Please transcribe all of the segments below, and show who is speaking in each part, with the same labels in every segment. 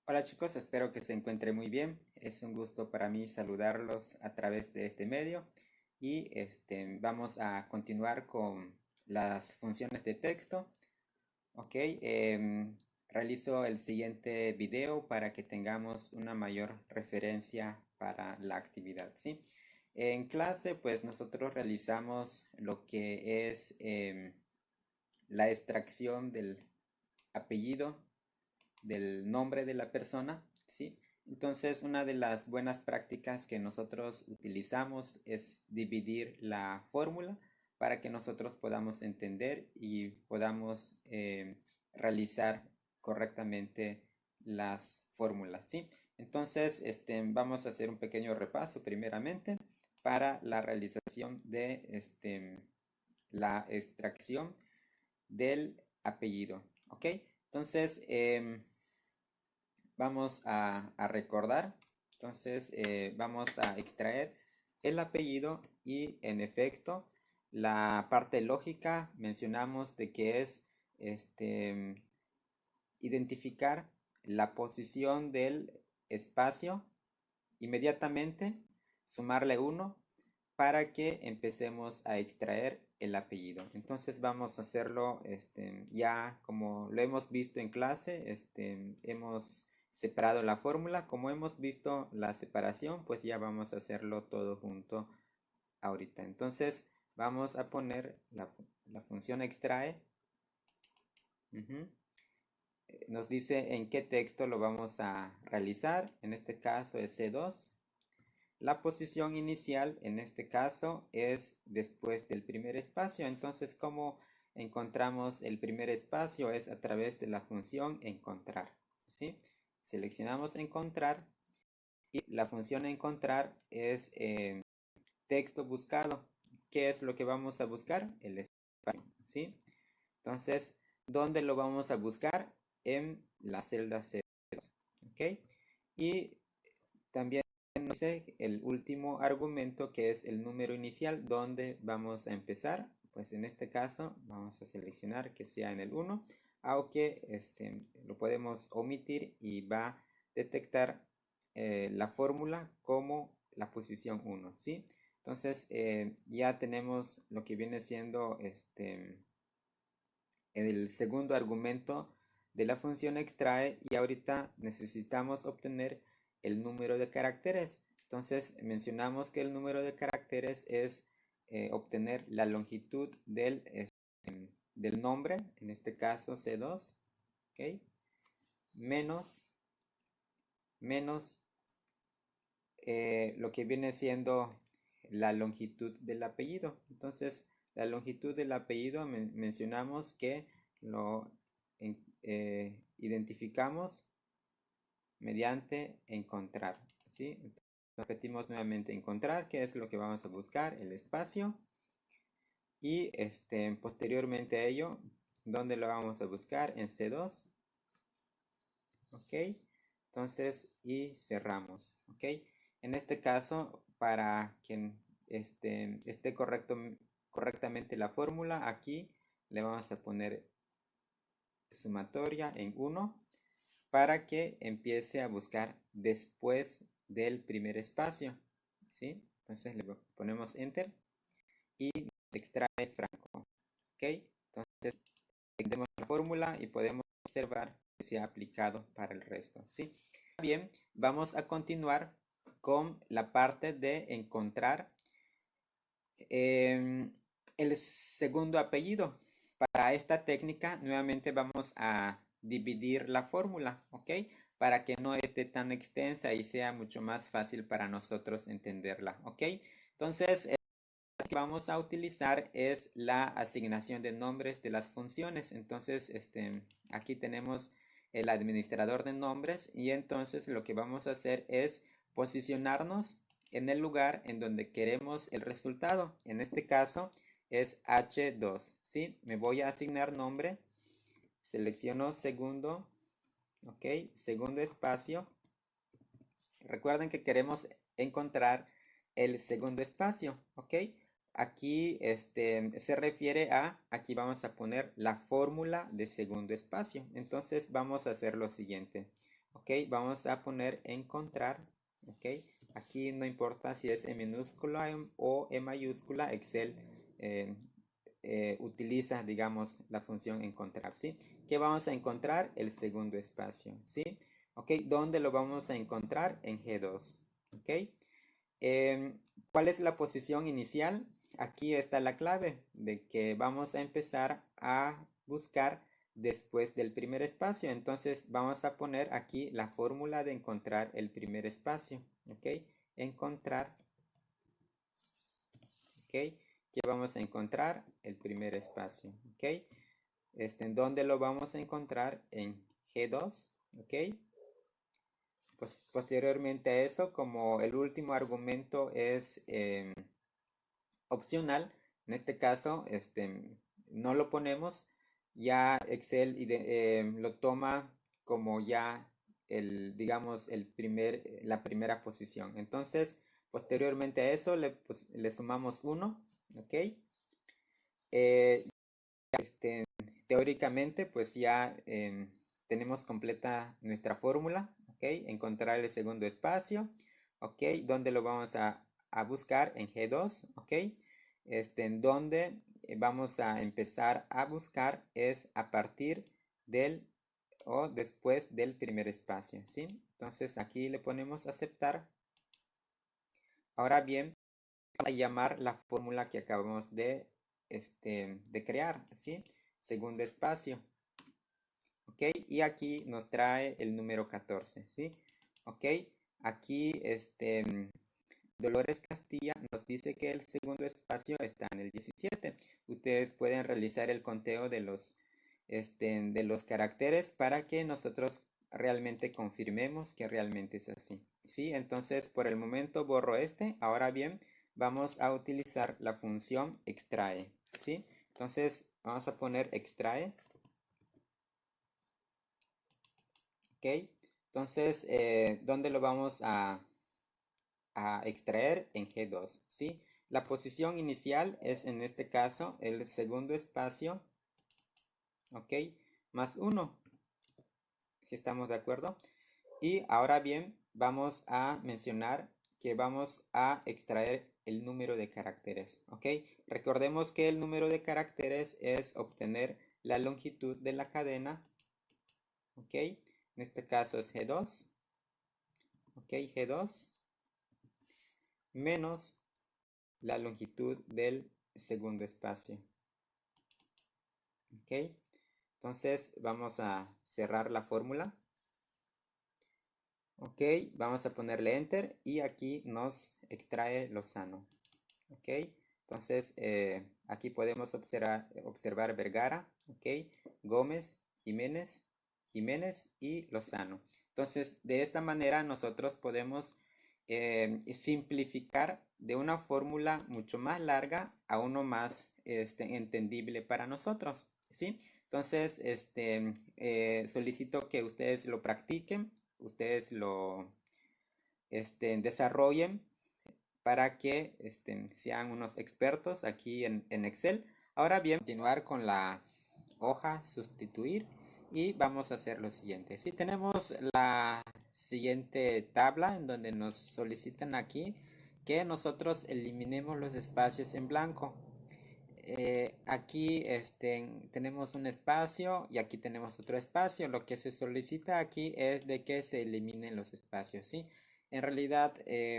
Speaker 1: Hola chicos, espero que se encuentren muy bien. Es un gusto para mí saludarlos a través de este medio y vamos a continuar con las funciones de texto. Ok, realizo el siguiente video para que tengamos una mayor referencia para la actividad, ¿sí? En clase, pues nosotros realizamos lo que es la extracción del apellido del nombre de la persona, ¿sí? Entonces, una de las buenas prácticas que nosotros utilizamos es dividir la fórmula para que nosotros podamos entender y podamos realizar correctamente las fórmulas, ¿sí? Entonces, vamos a hacer un pequeño repaso primeramente para la realización de la extracción del apellido, ¿ok? Entonces, vamos a recordar. Entonces, vamos a extraer el apellido y en efecto, la parte lógica mencionamos de que es este, identificar la posición del espacio inmediatamente, sumarle uno para que empecemos a extraer el apellido. Entonces vamos a hacerlo ya como lo hemos visto en clase, hemos separado la fórmula. Como hemos visto la separación, pues ya vamos a hacerlo todo junto ahorita. Entonces vamos a poner la función extrae. Nos dice en qué texto lo vamos a realizar. En este caso es C2. La posición inicial en este caso es después del primer espacio. Entonces, ¿cómo encontramos el primer espacio? Es a través de la función encontrar, ¿sí? Seleccionamos encontrar y la función encontrar es texto buscado. ¿Qué es lo que vamos a buscar? El espacio, ¿sí? Entonces, ¿dónde lo vamos a buscar? En la celda C2, ¿ok? Y también dice el último argumento, que es el número inicial, donde vamos a empezar. Pues en este caso vamos a seleccionar que sea en el 1, aunque lo podemos omitir y va a detectar la fórmula como la posición 1, ¿sí? Entonces ya tenemos lo que viene siendo el segundo argumento de la función extrae, y ahorita necesitamos obtener el número de caracteres. Entonces mencionamos que el número de caracteres es obtener la longitud del nombre, en este caso C2, ¿ok? Menos, menos lo que viene siendo la longitud del apellido. Entonces, la longitud del apellido mencionamos que lo identificamos mediante encontrar, ¿sí? Entonces, repetimos nuevamente encontrar, que es lo que vamos a buscar, el espacio, y posteriormente a ello, ¿dónde lo vamos a buscar? En C2, ¿ok? Entonces, y cerramos, ¿ok? En este caso, para que esté correctamente la fórmula, aquí le vamos a poner sumatoria en 1 para que empiece a buscar después del primer espacio, ¿sí? Entonces le ponemos enter y extrae franco, ¿ok? Entonces, tenemos la fórmula y podemos observar que se ha aplicado para el resto, ¿sí? Bien, vamos a continuar con la parte de encontrar el segundo apellido. Para esta técnica, nuevamente vamos a dividir la fórmula, ¿ok? Para que no esté tan extensa y sea mucho más fácil para nosotros entenderla, ¿ok? Entonces, que vamos a utilizar es la asignación de nombres de las funciones. Entonces, aquí tenemos el administrador de nombres y entonces lo que vamos a hacer es posicionarnos en el lugar en donde queremos el resultado. En este caso es H2, ¿sí? Me voy a asignar nombre, selecciono segundo, ok, segundo espacio. Recuerden que queremos encontrar el segundo espacio, ¿ok? Aquí se refiere a, aquí vamos a poner la fórmula de segundo espacio. Entonces vamos a hacer lo siguiente. Ok, vamos a poner encontrar. Ok, aquí no importa si es en minúscula o en mayúscula, Excel utiliza, digamos, la función encontrar, ¿sí? ¿Qué vamos a encontrar? El segundo espacio, ¿sí? Ok, ¿dónde lo vamos a encontrar? En G2, ok. ¿Cuál es la posición inicial? Aquí está la clave de que vamos a empezar a buscar después del primer espacio. Entonces vamos a poner aquí la fórmula de encontrar el primer espacio, ¿ok? Encontrar, ¿ok? ¿Qué vamos a encontrar? El primer espacio, ¿ok? ¿En dónde lo vamos a encontrar? En G2, ¿ok? Pues posteriormente a eso, como el último argumento es opcional, en este caso, no lo ponemos, ya Excel lo toma como ya digamos, la primera posición. Entonces, posteriormente a eso, le sumamos 1, ¿ok? Eh, Teóricamente, pues ya tenemos completa nuestra fórmula, ¿ok? Encontrar el segundo espacio, ¿ok? ¿Dónde lo vamos a buscar? En G2, ¿ok? En donde vamos a empezar a buscar es a partir del o después del primer espacio, ¿sí? Entonces aquí le ponemos aceptar. Ahora bien, a llamar la fórmula que acabamos de crear, ¿sí? Segundo espacio, ¿ok? Y aquí nos trae el número 14, ¿sí? ¿Ok? Aquí, Dolores Castilla nos dice que el segundo espacio está en el 17. Ustedes pueden realizar el conteo de los caracteres para que nosotros realmente confirmemos que realmente es así, ¿sí? Entonces, por el momento borro este. Ahora bien, vamos a utilizar la función extrae, ¿sí? Entonces, vamos a poner extrae. ¿Ok? Entonces, ¿dónde lo vamos a extraer? En G2, ¿sí? La posición inicial es en este caso el segundo espacio, ¿ok? Más 1, si estamos de acuerdo. Y ahora bien, vamos a mencionar que vamos a extraer el número de caracteres, ¿ok? Recordemos que el número de caracteres es obtener la longitud de la cadena, ¿ok? En este caso es G2, ¿ok? G2 menos la longitud del segundo espacio, ¿ok? Entonces vamos a cerrar la fórmula, ¿ok? Vamos a ponerle enter y aquí nos extrae Lozano, ¿ok? Entonces aquí podemos observar Vergara, ¿ok? Gómez, Jiménez, Jiménez y Lozano. Entonces de esta manera nosotros podemos simplificar de una fórmula mucho más larga a uno más entendible para nosotros, ¿sí? Entonces solicito que ustedes lo practiquen, ustedes lo desarrollen para que sean unos expertos aquí en Excel. Ahora bien, continuar con la hoja sustituir y vamos a hacer lo siguiente. Si tenemos la siguiente tabla en donde nos solicitan aquí que nosotros eliminemos los espacios en blanco. Aquí tenemos un espacio y aquí tenemos otro espacio. Lo que se solicita aquí es de que se eliminen los espacios, ¿sí? En realidad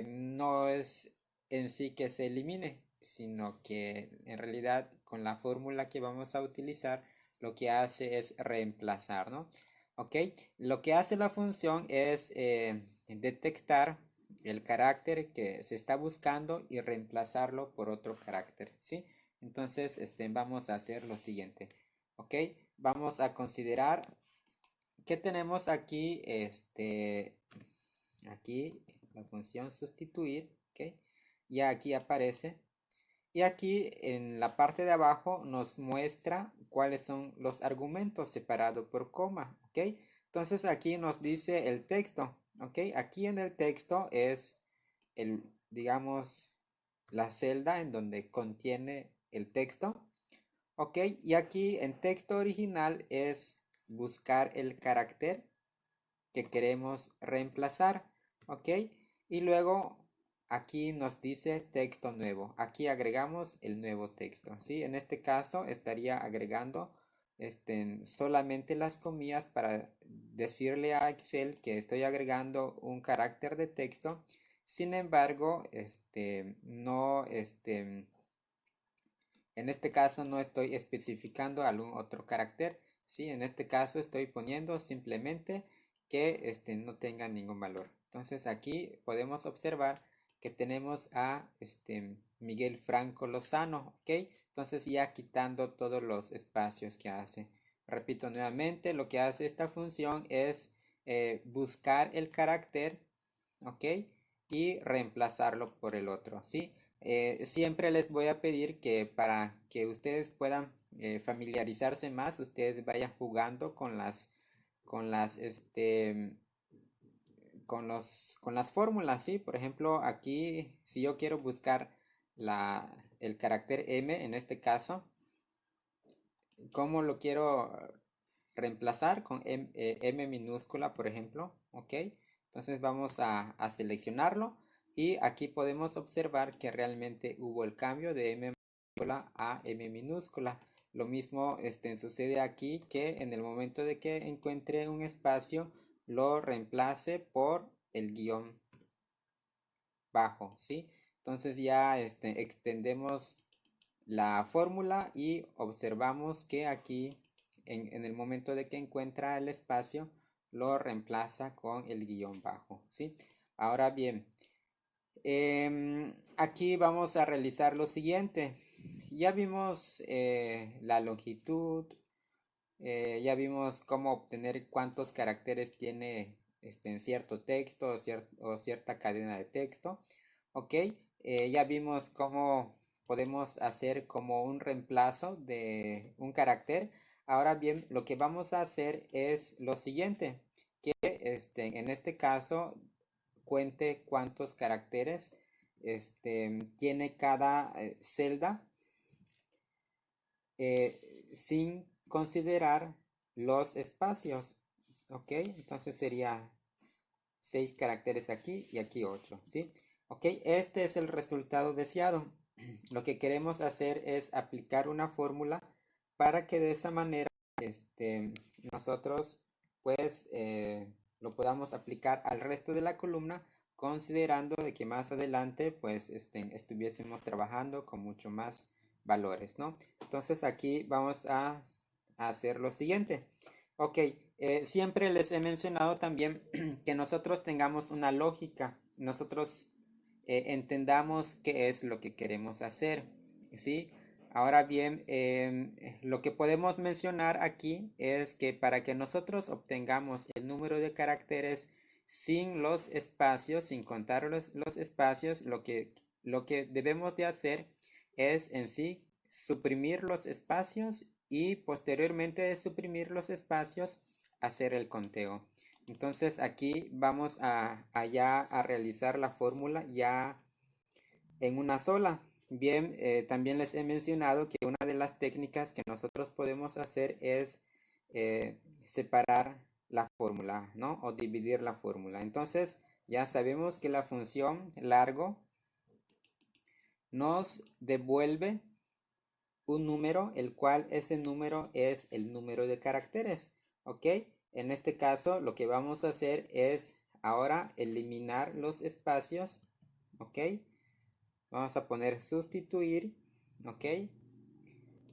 Speaker 1: no es en sí que se elimine, sino que en realidad con la fórmula que vamos a utilizar lo que hace es reemplazar, ¿no? ¿Ok? Lo que hace la función es detectar el carácter que se está buscando y reemplazarlo por otro carácter, ¿sí? Entonces, vamos a hacer lo siguiente, ¿ok? Vamos a considerar que tenemos aquí, aquí la función sustituir, ¿ok? Ya aquí aparece. Y aquí en la parte de abajo nos muestra cuáles son los argumentos separados por coma, ¿ok? Entonces aquí nos dice el texto, ¿ok? Aquí en el texto es digamos, la celda en donde contiene el texto, ¿ok? Y aquí en texto original es buscar el carácter que queremos reemplazar, ¿ok? Y luego aquí nos dice texto nuevo. Aquí agregamos el nuevo texto, ¿sí? En este caso estaría agregando solamente las comillas para decirle a Excel que estoy agregando un carácter de texto. Sin embargo, no, en este caso no estoy especificando algún otro carácter, ¿sí? En este caso estoy poniendo simplemente que no tenga ningún valor. Entonces aquí podemos observar que tenemos a Miguel Franco Lozano, ¿ok? Entonces ya quitando todos los espacios que hace. Repito nuevamente, lo que hace esta función es buscar el carácter, ¿ok? Y reemplazarlo por el otro, ¿sí? Siempre les voy a pedir que para que ustedes puedan familiarizarse más, ustedes vayan jugando con las, con las fórmulas, ¿sí? Por ejemplo, aquí, si yo quiero buscar el carácter M, en este caso, ¿cómo lo quiero reemplazar? Con M minúscula, por ejemplo, ¿ok? Entonces vamos a seleccionarlo y aquí podemos observar que realmente hubo el cambio de M minúscula a M minúscula. Lo mismo sucede aquí, que en el momento de que encuentre un espacio lo reemplace por el guión bajo, ¿sí? Entonces ya extendemos la fórmula y observamos que aquí en el momento de que encuentra el espacio lo reemplaza con el guión bajo, ¿sí? Ahora bien, aquí vamos a realizar lo siguiente. Ya vimos la longitud, ya vimos cómo obtener cuántos caracteres tiene en cierto texto o cierta cadena de texto. Ok, ya vimos cómo podemos hacer como un reemplazo de un carácter. Ahora bien, lo que vamos a hacer es lo siguiente, que en este caso cuente cuántos caracteres tiene cada celda, sin considerar los espacios. Ok, entonces sería 6 caracteres aquí y aquí 8, ¿sí? Ok, este es el resultado deseado. Lo que queremos hacer es aplicar una fórmula para que de esa manera nosotros pues lo podamos aplicar al resto de la columna, considerando de que más adelante pues estuviésemos trabajando con mucho más valores, ¿no? Entonces aquí vamos a hacer lo siguiente. Ok, siempre les he mencionado también que nosotros tengamos una lógica, nosotros entendamos qué es lo que queremos hacer, ¿sí? Ahora bien, lo que podemos mencionar aquí es que para que nosotros obtengamos el número de caracteres sin los espacios, sin contar los espacios, lo que debemos de hacer es en sí suprimir los espacios y posteriormente de suprimir los espacios hacer el conteo. Entonces aquí vamos ya a realizar la fórmula ya en una sola. Bien, también les he mencionado que una de las técnicas que nosotros podemos hacer es separar la fórmula, ¿no? O dividir la fórmula. Entonces ya sabemos que la función largo nos devuelve un número, el cual ese número es el número de caracteres, ¿ok? En este caso lo que vamos a hacer es ahora eliminar los espacios, ¿ok? Vamos a poner sustituir, ¿ok?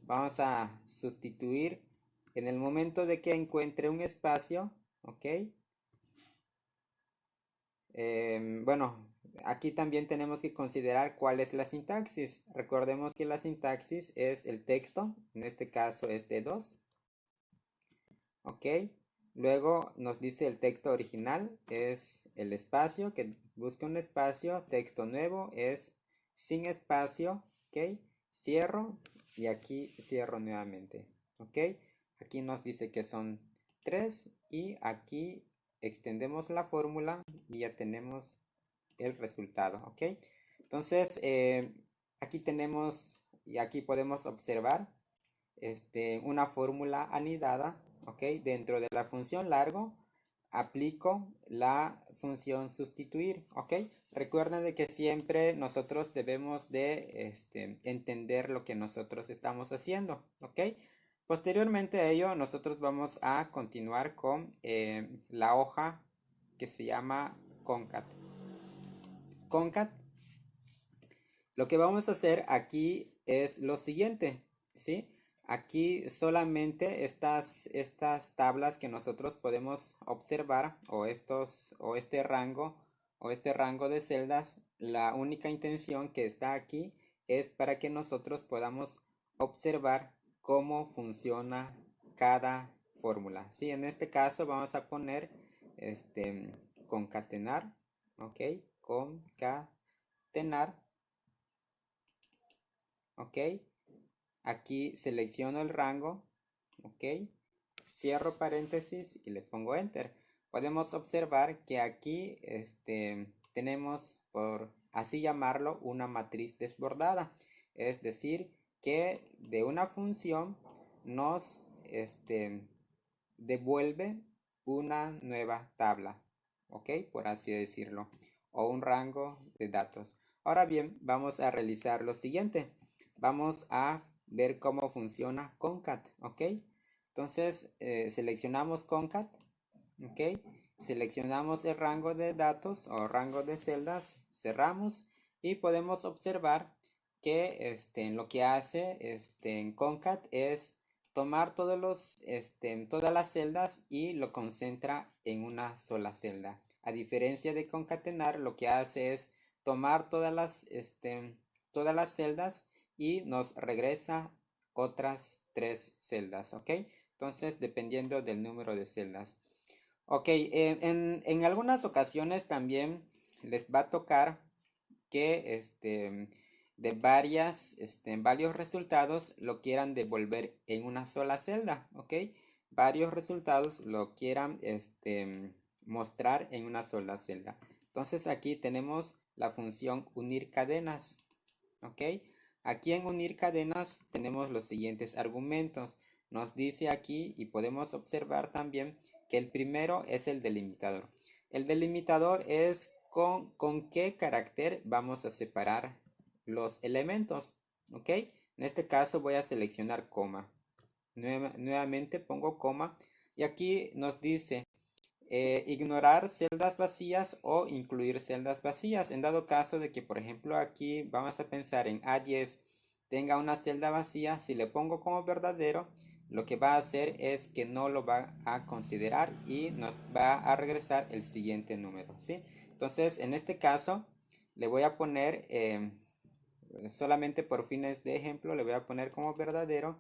Speaker 1: Vamos a sustituir en el momento de que encuentre un espacio, ¿ok? Bueno, aquí también tenemos que considerar cuál es la sintaxis. Recordemos que la sintaxis es el texto, en este caso es de 2, ¿ok? Luego nos dice el texto original, es el espacio, que busca un espacio, texto nuevo es sin espacio, ¿ok? Cierro y aquí cierro nuevamente, ¿ok? Aquí nos dice que son 3 y aquí extendemos la fórmula y ya tenemos el resultado, ¿ok? Entonces, aquí tenemos y aquí podemos observar una fórmula anidada, ¿ok? Dentro de la función largo aplico la función sustituir, ¿ok? Recuerden de que siempre nosotros debemos de entender lo que nosotros estamos haciendo, ¿ok? Posteriormente a ello, nosotros vamos a continuar con la hoja que se llama concat. Concat, lo que vamos a hacer aquí es lo siguiente, ¿sí? Aquí solamente estas tablas que nosotros podemos observar o este rango de celdas, la única intención que está aquí es para que nosotros podamos observar cómo funciona cada fórmula, ¿sí? En este caso vamos a poner concatenar, ¿ok? Concatenar, ¿ok? Aquí selecciono el rango, ¿ok? Cierro paréntesis y le pongo enter. Podemos observar que aquí tenemos, por así llamarlo, una matriz desbordada. Es decir, que de una función nos devuelve una nueva tabla, ¿ok? Por así decirlo, o un rango de datos. Ahora bien, vamos a realizar lo siguiente. Vamos a ver cómo funciona concat, ¿ok? Entonces, seleccionamos concat, ¿ok? Seleccionamos el rango de datos o rango de celdas, cerramos y podemos observar que lo que hace en concat es tomar todas las celdas y lo concentra en una sola celda. A diferencia de concatenar, lo que hace es tomar todas las celdas y nos regresa otras 3 celdas, ¿ok? Entonces, dependiendo del número de celdas. Ok, en algunas ocasiones también les va a tocar que varios resultados lo quieran devolver en una sola celda, ¿ok? Varios resultados lo quieran mostrar en una sola celda. Entonces aquí tenemos la función unir cadenas, ¿ok? Aquí en unir cadenas tenemos los siguientes argumentos. Nos dice aquí y podemos observar también que el primero es el delimitador. El delimitador es con qué carácter vamos a separar los elementos, ¿ok? En este caso voy a seleccionar coma. Nuevamente pongo coma y aquí nos dice ignorar celdas vacías o incluir celdas vacías. En dado caso de que, por ejemplo, aquí vamos a pensar en A10 tenga una celda vacía, si le pongo como verdadero, lo que va a hacer es que no lo va a considerar y nos va a regresar el siguiente número, ¿sí? Entonces, en este caso, le voy a poner, solamente por fines de ejemplo, le voy a poner como verdadero,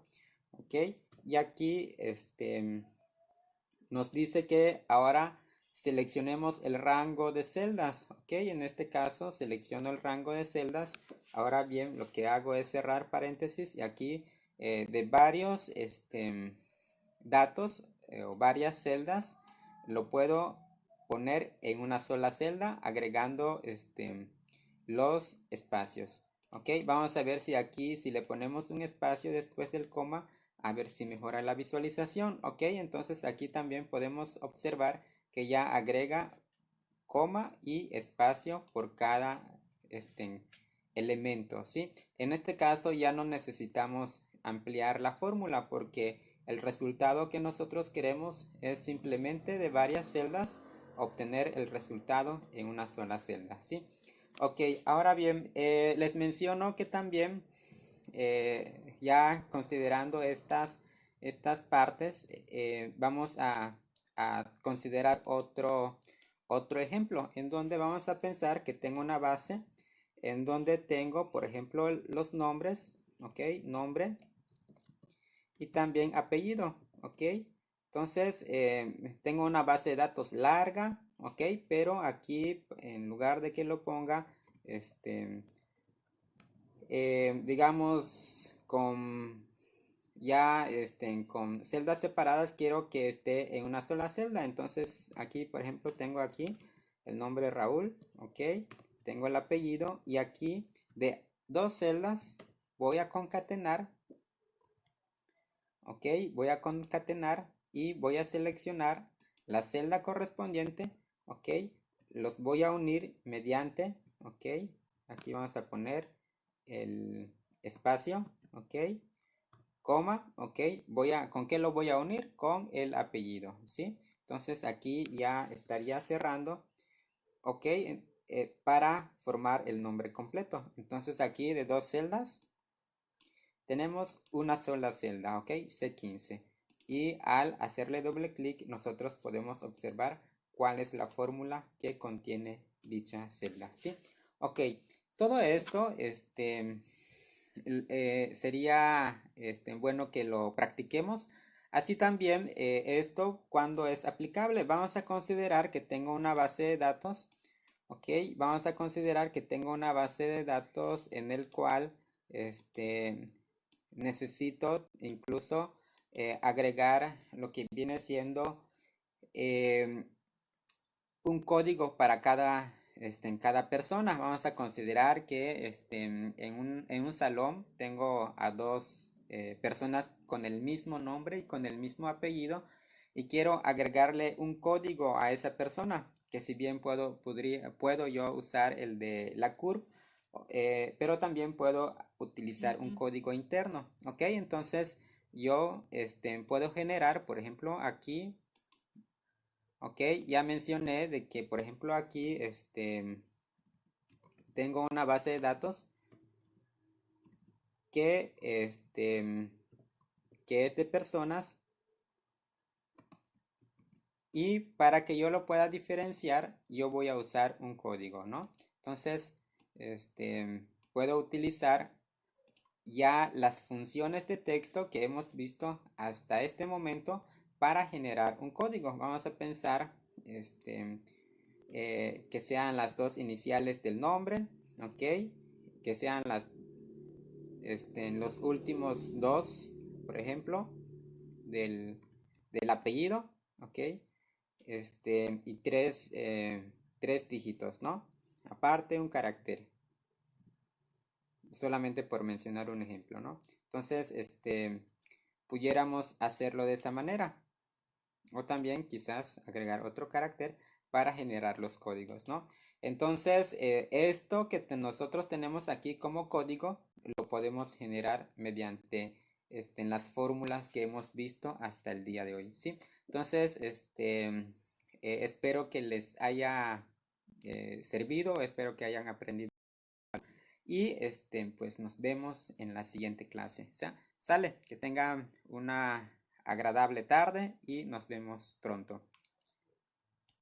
Speaker 1: ¿ok? Y aquí, nos dice que ahora seleccionemos el rango de celdas, ok, en este caso selecciono el rango de celdas. Ahora bien, lo que hago es cerrar paréntesis y aquí de varios datos o varias celdas lo puedo poner en una sola celda agregando los espacios, ok. Vamos a ver si aquí, si le ponemos un espacio después del coma, a ver si mejora la visualización, ok. Entonces aquí también podemos observar que ya agrega coma y espacio por cada elemento, ¿sí? En este caso ya no necesitamos ampliar la fórmula porque el resultado que nosotros queremos es simplemente de varias celdas obtener el resultado en una sola celda, ¿sí? Ok, ahora bien, les menciono que también ya considerando estas partes, vamos a considerar otro ejemplo en donde vamos a pensar que tengo una base en donde tengo, por ejemplo, los nombres, ok, nombre y también apellido, ok. Entonces, tengo una base de datos larga, ok, pero aquí en lugar de que lo ponga, digamos, con celdas separadas, quiero que esté en una sola celda. Entonces, aquí, por ejemplo, tengo aquí el nombre Raúl, ok, tengo el apellido y aquí de 2 celdas voy a concatenar, ok, voy a concatenar y voy a seleccionar la celda correspondiente, ok, los voy a unir mediante, ok, aquí vamos a poner el espacio, ok, coma, ok, ¿con qué lo voy a unir? Con el apellido, ¿sí? Entonces aquí ya estaría cerrando, ok, para formar el nombre completo. Entonces aquí de dos celdas tenemos una sola celda, ok, C15. Y al hacerle doble clic nosotros podemos observar cuál es la fórmula que contiene dicha celda, ¿sí? Ok, todo esto, sería bueno que lo practiquemos. Así también esto cuando es aplicable. Vamos a considerar que tengo una base de datos. Ok, vamos a considerar que tengo una base de datos en el cual necesito incluso agregar lo que viene siendo eh, un código para en cada persona. Vamos a considerar que en un salón tengo a dos personas con el mismo nombre y con el mismo apellido y quiero agregarle un código a esa persona, que si bien puedo yo usar el de la curva, pero también puedo utilizar un código interno, ¿ok? Entonces yo puedo generar, por ejemplo, aquí. Ok, ya mencioné de que, por ejemplo, aquí tengo una base de datos que, que es de personas y para que yo lo pueda diferenciar, yo voy a usar un código, ¿no? Entonces, puedo utilizar ya las funciones de texto que hemos visto hasta este momento para generar un código. Vamos a pensar, que sean las dos iniciales del nombre, ok, que sean los últimos dos, por ejemplo, del, del apellido, ok, y tres dígitos, ¿no? Aparte un carácter, solamente por mencionar un ejemplo, ¿no? Entonces, pudiéramos hacerlo de esa manera. O también quizás agregar otro carácter para generar los códigos, ¿no? Entonces, esto que nosotros tenemos aquí como código lo podemos generar mediante en las fórmulas que hemos visto hasta el día de hoy, ¿sí? Entonces, espero que les haya servido, espero que hayan aprendido y pues nos vemos en la siguiente clase. O sea, sale, que tengan una agradable tarde y nos vemos pronto.